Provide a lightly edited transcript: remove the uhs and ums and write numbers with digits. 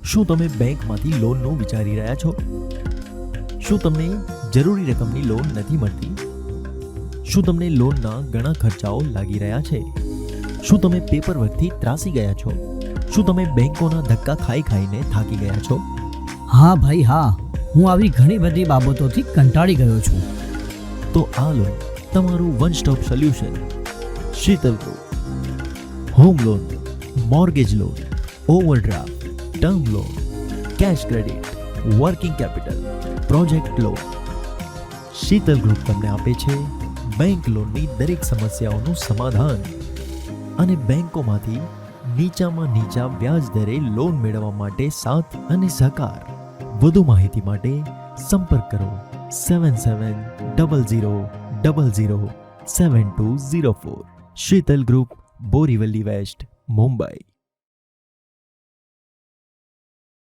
શું તમે બેંકમાંથી લોનનું વિચારી રહ્યા છો? શું તમને જરૂરી રકમની લોન નથી મળતી? શું તમને લોનના ઘણા ખર્ચાઓ લાગી રહ્યા છે? શું તમે પેપરવર્કથી ત્રાસી ગયા છો? શું તમે બેંકોના ધક્કા ખાઈ ખાઈને થાકી ગયા છો? હા ભાઈ હા, હું આવી ઘણી બધી બાબતોથી કંટાળી ગયો છું. તો આ લો તમારું one stop solution, Sheetal group. Home loan, mortgage loan, overdraft, term loan, cache credit, working capital, project loan. Sheetal group તમને આપે છે બેંક લોનની દરેક સમસ્યાઓનું સમાધાન અને બેંકોમાંથી નીચામાં નીચા વ્યાજ દરે લોન મેળવવા માટે સાથ અને સહકાર. વધુ માહિતી માટે સંપર્ક કરો 7700007204. Sheetal group, Borivali west, Mumbai.